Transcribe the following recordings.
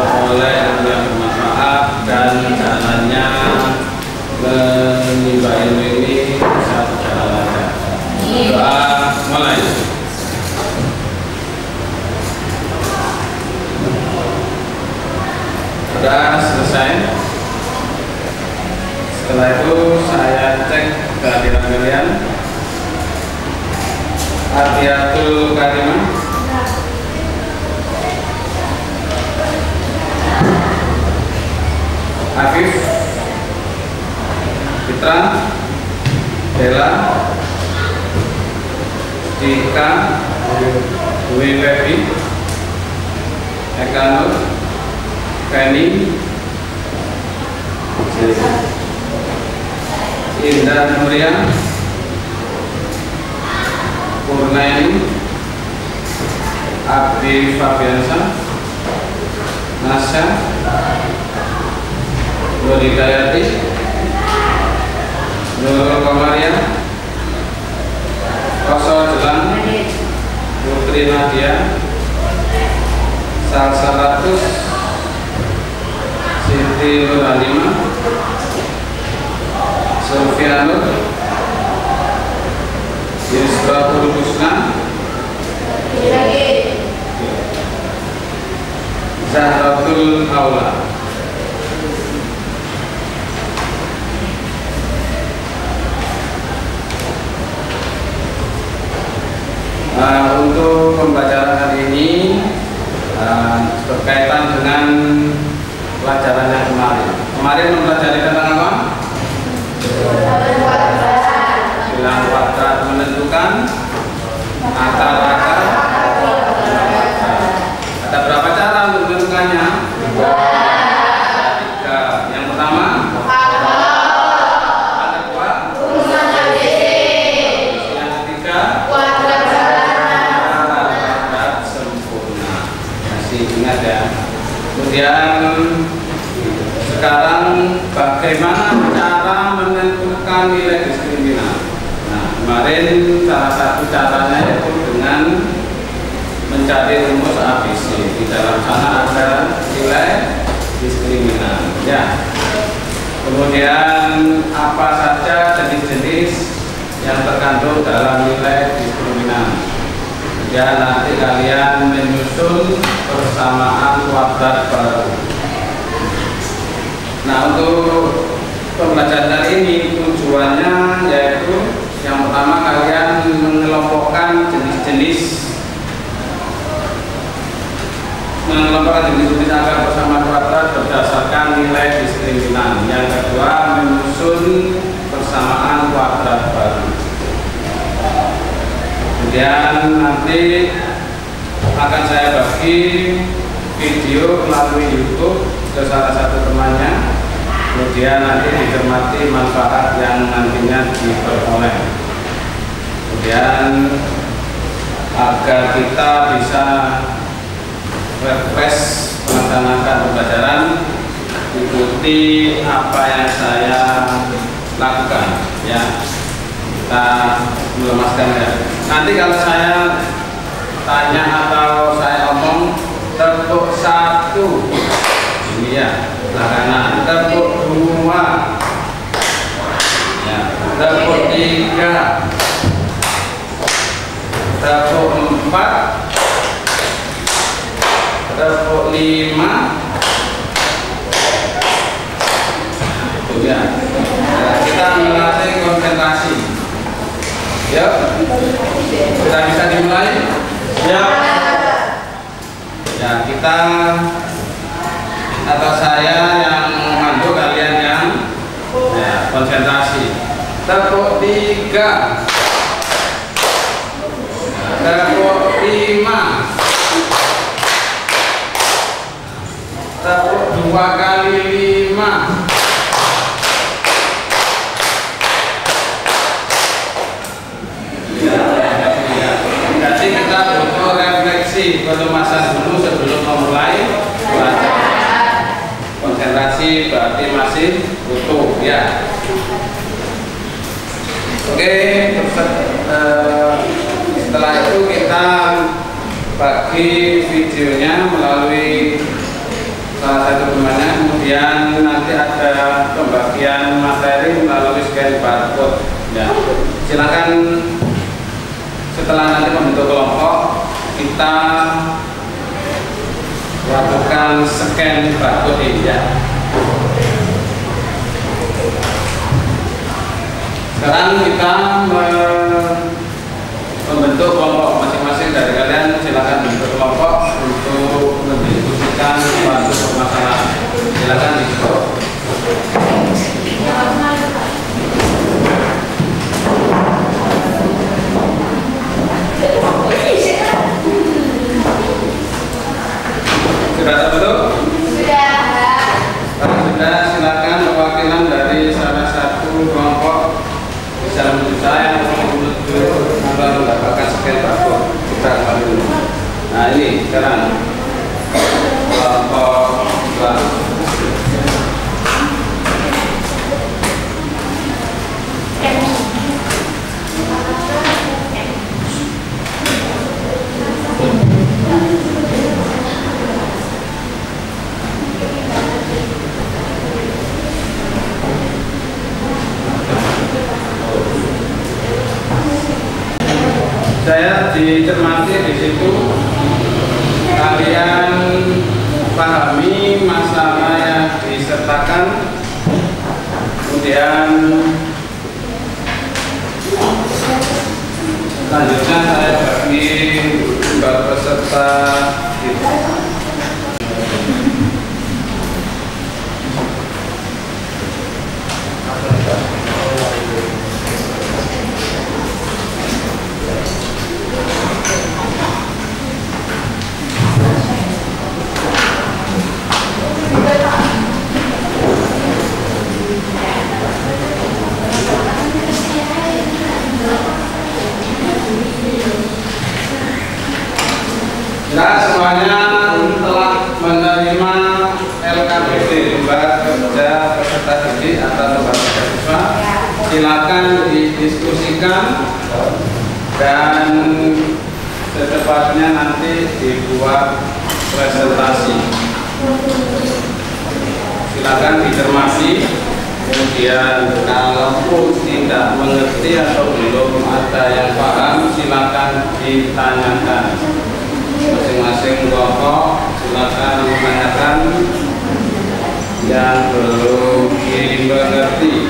oleh yang bermanfaat dan jalannya menimba ilmu ini bisa berjalan lancar. Doa mulai. Sudah selesai. Setelah itu saya cek kehadiran kalian. Hadiatul karimah. Afif, Fitra, Bella, Dika, Dwi Febi, Eka Nur, Penny, Indah Nuria, Purnaini, Abdi Fabiansa, Nasya, Nur Hidayati, Nurul Komaria, Koso Jelang, Putri Nadia, Salsalatus, Siti Nur Halimah, Sofianur, Yusra Purusna, Zahratul Aula. Untuk pembelajaran hari ini berkaitan dengan pelajaran yang kemarin. Kemarin mempelajari tentang apa? Bilang kuadrat menentukan akar-akar. Ada berapa cara untuk menentukannya? Tiga. Yang pertama, ingat ya. Kemudian sekarang bagaimana cara menentukan nilai diskriminan. Nah, kemarin salah satu caranya itu dengan mencari rumus ABC. Di dalam sana ada nilai diskriminan. Ya. Kemudian apa saja jenis-jenis yang terkandung dalam nilai diskriminan. Ya, nanti kalian menyusun persamaan kuadrat baru. Nah, untuk pembelajaran hari ini tujuannya yaitu yang pertama kalian mengelompokkan jenis-jenis angka persamaan kuadrat berdasarkan nilai diskriminan. Yang kedua, menyusun persamaan kuadrat baru. Kemudian nanti akan saya bagi video melalui YouTube ke salah satu temannya. Kemudian nanti dicermati manfaat yang nantinya diperoleh. Kemudian agar kita bisa refresh melaksanakan pembelajaran, ikuti apa yang saya lakukan. Ya, kita melemaskan ya. Nanti kalau saya tanya atau saya omong tepuk 1 ini ya sebelah kanan, tepuk 2 ya, tepuk 3, tepuk 4, tepuk 5 itu ya. Kita melatih konsentrasi. Ya, sudah bisa dimulai? Ya. Ya, kita atau saya yang memandu, kalian yang ya, konsentrasi. Tepuk 3, tepuk 5, tepuk 2 kali 5. Jadi kita butuh refleksi kecemasan dulu sebelum memulai belajar. Konsentrasi berarti masih butuh ya. Oke, setelah itu kita bagi videonya melalui satu temannya. Kemudian nanti ada pembagian materi melalui scan barcode. Ya, silakan setelah nanti membentuk kelompok kita lakukan scan barcode ini ya. Sekarang kita membentuk kelompok masing-masing dari kalian. Silakan bentuk kelompok untuk mendiskusikan suatu permasalahan. Silakan diskusi. Sudah terbentuk? Sudah. Kalau sudah, silakan perwakilan dari salah satu kelompok bisa menuju saya atau menuju mendapatkan scan barcode. Kita kembali dulu. Nah ini sekarang kelompok baru. Saya dicermati di situ kalian pahami masalah yang disertakan, kemudian selanjutnya saya bagi peserta itu. Nah, semuanya telah menerima LKPD, lembar kerja peserta didik atau lembar kerja siswa. Silakan didiskusikan dan secepatnya nanti dibuat presentasi. Silakan dicermati. Kemudian kalau tidak mengerti atau belum ada yang paham, silakan ditanyakan. Masing-masing kelompok silakan menanyakan yang belum dimengerti.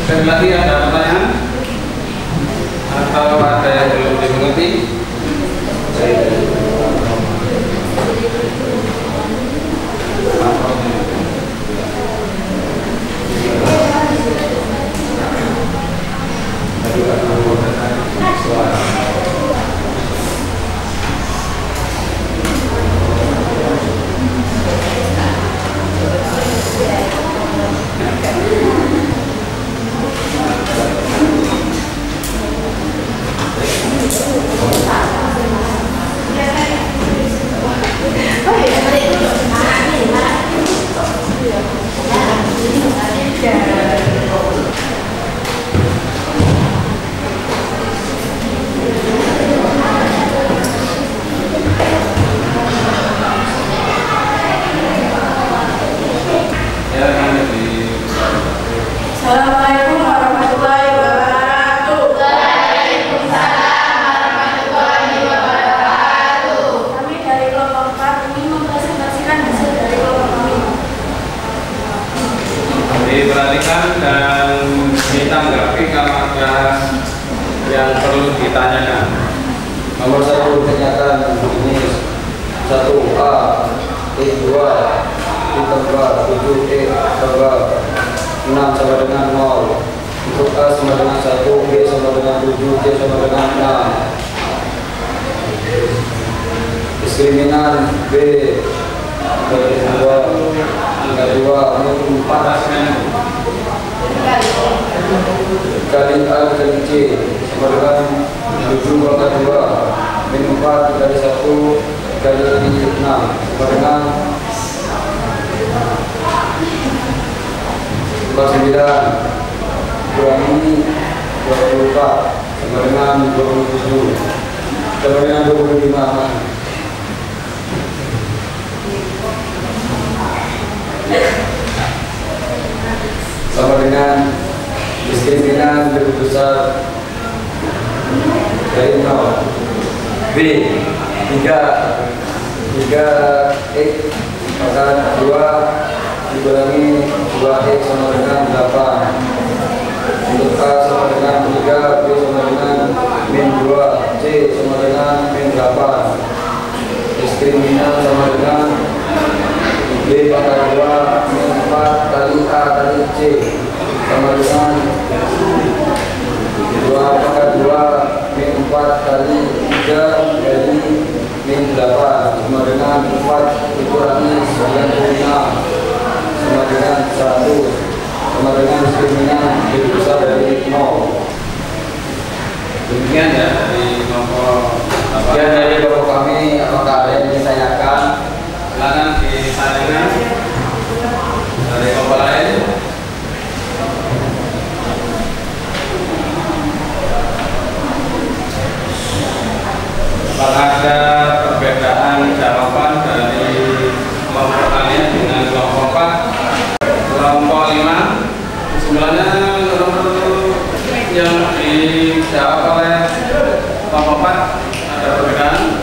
Sekali lagi, ada pertanyaan atau ada yang belum dimengerti? Assalamualaikum warahmatullahi wabarakatuh. Waalaikumsalam warahmatullahi wabarakatuh. Kami dari kelompok 4 ingin mempresentasikan hasil dari kelompok kami. Diperhatikan dan ditanggapi kalau ada yang perlu ditanyakan. Nomor 1 ditanyakan ini 1A, E2, ditambah 7E tambah 6 sama dengan 0. Untuk A sama dengan 1, B sama dengan sama dengan 6. Diskriminan B bagi 2 angka 2 min 4 kali A kali C sama dengan 7 angka 2 min 4 kali 1 kali 6 sama dengan 9 kurangi 24 sama dengan 27 sama dengan 25. Sama dengan diskriminan lebih besar dari 0. B 3x pangkat 2 dikurangi 2x sama dengan 8. Untuk A sama dengan 3, B sama dengan min 2, C sama dengan min 8. Diskriminan sama dengan B pangkat 2 min 4 kali A kali C sama dengan 2 pangkat 2 min 4 kali 3 kali min 8 sama dengan 4 dikurangi 96 sama dengan 1 sama dengan diskriminan lebih besar dari 0. Demikian ya dari kelompok Sekian dari kelompok kami. Apakah ada yang ingin ditanyakan? silakan ditanyakan dari kelompok lain. Apakah ada perbedaan jawaban dari kelompok kalian dengan kelompok 4? Kelompok 5 sebenarnya nomor yang dijawab oleh kelompok 4 ada perbedaan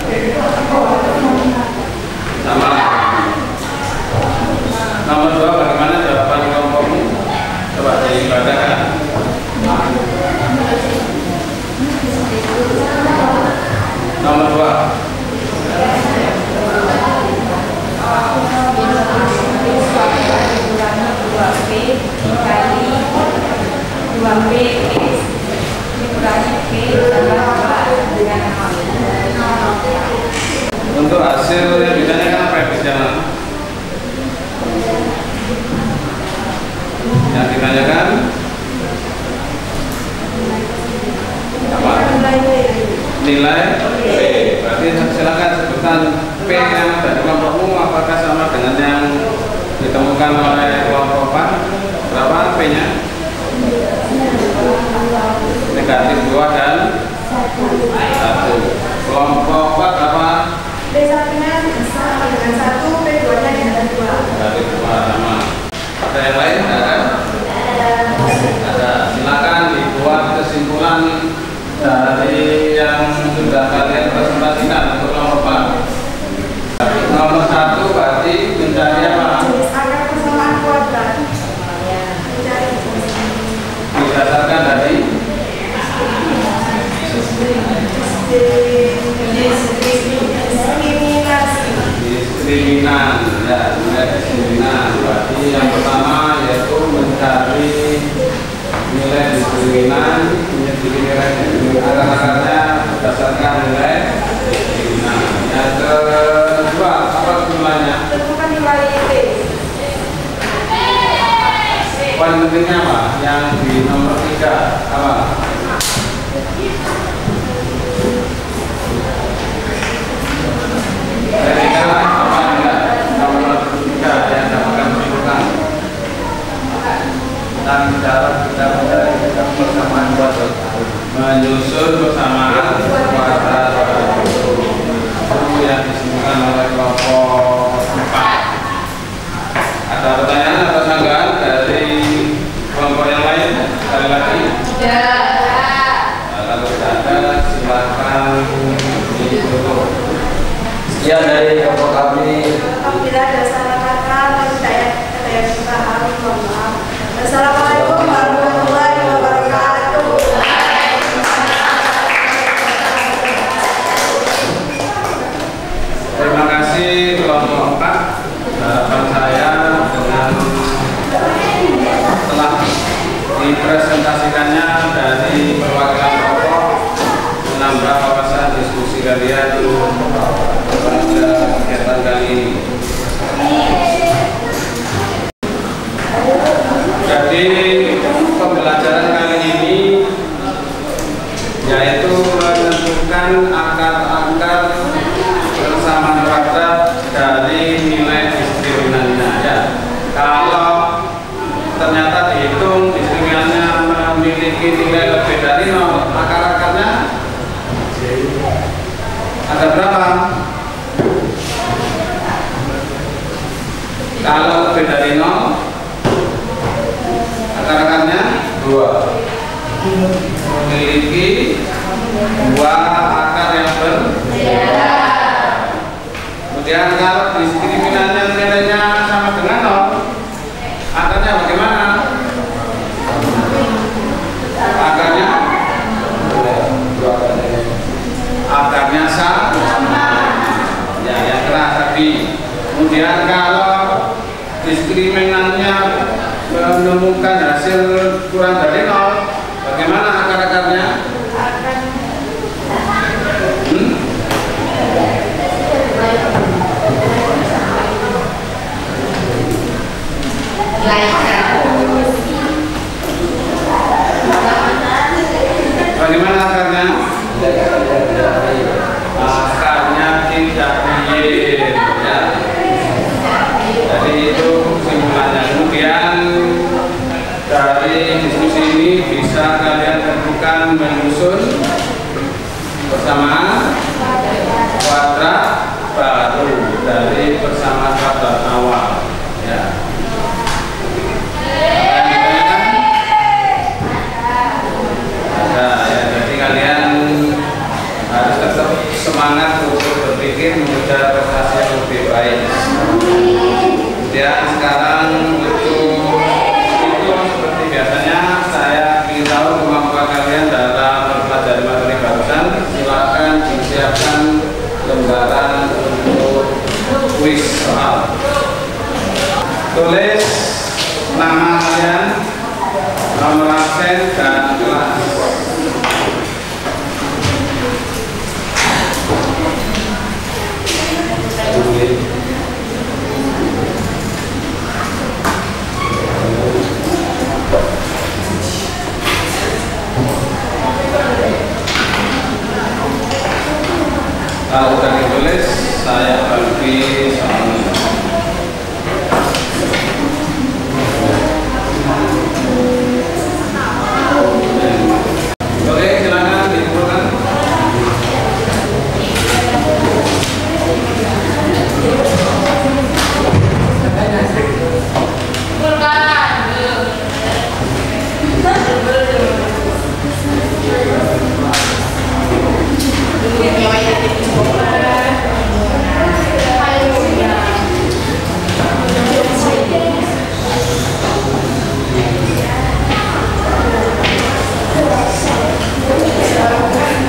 sama. Nomor 2 bagaimana jawaban kelompokmu? Coba dibacakan. Nomor 2 kali 2B X dikurangi B tambah 2 dengan 0. untuk hasil yang ditanyakan apa ya Bisa? Yang ditanyakan apa? Nilai P. Berarti silakan sebutkan P yang ada di kelompokmu apakah sama dengan yang ditemukan oleh kelompok 4? Berapa P-nya? Negatif 2 dan 1. Kelompok 4 apa? B1-nya sama dengan 1, B2-nya dengan 2. Negatif 2 sama. Ada yang lain? Ada? Ada. Silakan dibuat kesimpulan dari yang sudah kalian presentasikan untuk kelompok 4. Nomor 1 berarti mencari apa? Angka persamaan kuadrat. Berdasarkan dari diskriminan ya, nilai diskriminan. Berarti yang pertama yaitu mencari nilai diskriminan, menyendiri nilai diskriminan akarnya berdasarkan nilai diskriminan. Yang kedua apa jumlahnya? Tentukan nilai P. Poin pentingnya apa? Yang di nomor 3 apa? Ketika apa enggak? Nomor 3 yang dapatkan kesimpulan dan cara kita mencari persamaan kuadrat, menyusun persamaan kuadrat itu yang disimpulkan oleh kelompok 4. Ada pertanyaan atau sanggahan dari kelompok yang lain? Sekali lagi. Kalau tidak ada, silakan ditutup. Sekian dari kelompok kami. Apabila ada salah kata atau tidak ada yang paham, mohon maaf. Assalamualaikum warahmatullahi wabarakatuh. Terima kasih kelompok 4. Harapan saya dengan telah dipresentasikannya dari perwakilan kelompok yaitu menentukan akar-akar persamaan kuadrat dari nilai diskriminannya. Ya, kalau ternyata dihitung diskriminannya memiliki nilai lebih dari 0, akar-akarnya ada berapa? Kalau lebih dari 0, akar-akarnya 2. Memiliki 2 akar yang berbeda. Kemudian kalau diskriminannya nilainya sama dengan 0, akarnya bagaimana? Akarnya sama. Ya, yang keras tadi. Kemudian kalau diskriminannya menemukan hasil kurang dari 0, bagaimana akar-akarnya? Bagaimana akarnya? Akarnya tidak real. Ya. Jadi itu kesimpulannya. Kemudian dari diskusi ini bisa kalian tentukan menyusun persamaan kuadrat baru dari persamaan kuadrat awal. Ya. Kalian harus tetap semangat untuk berpikir mengejar prestasi yang lebih baik. Dan sekarang untuk itu seperti biasanya saya ingin tahu kemampuan kalian dalam mempelajari materi barusan. Silakan disiapkan lembaran untuk kuis soal. Tulis nama kalian, nomor absen dan kelas. Kalau sudah ditulis, saya bagi soalnya. Oke, silakan dikumpulkan.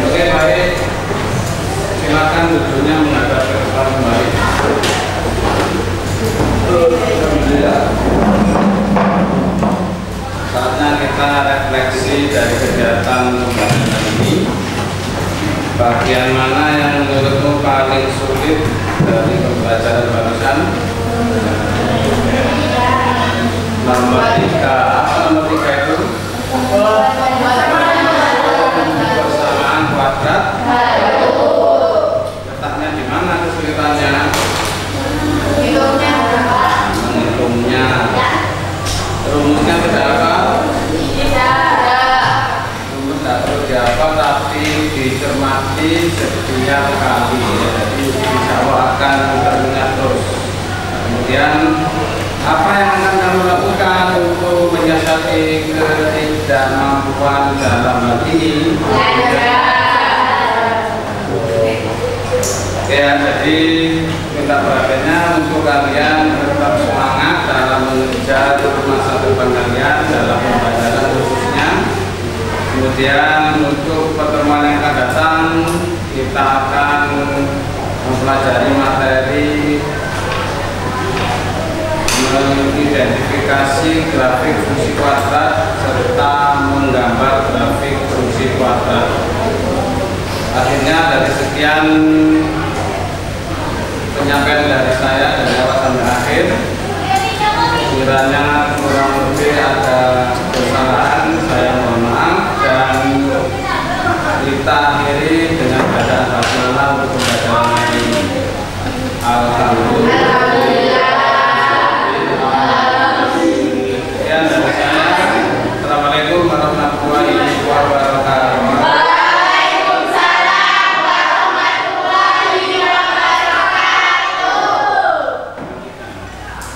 Oke, baik. Silakan duduknya menghadap ke depan kembali. Saatnya kita refleksi dari kegiatan pembelajaran ini. Bagian mana yang menurutmu paling sulit dari pembelajaran barusan? Nomor 3. Apa nomor 3 itu? Persamaan kuadrat. Letaknya di mana kesulitannya? Menghitungnya. Rumusnya tidak apa? Rumus tidak perlu dihafal, tapi dicermati setiap kali. Jadi insya Allah akan teringat terus. Kemudian apa yang akan kamu lakukan untuk menyiasati ketidakmampuan dalam hal ini? Ya, jadi minta perhatiannya untuk kalian tetap semangat dalam mengejar masa depan kalian dalam pembelajaran khususnya. Kemudian untuk pertemuan yang akan datang kita akan mempelajari materi mengidentifikasi grafik fungsi kuadrat serta menggambar grafik fungsi kuadrat. Akhirnya dari sekian penyampaian dari saya dari awal sampai akhir, kiranya kurang lebih ada kesalahan, saya mohon maaf, dan kita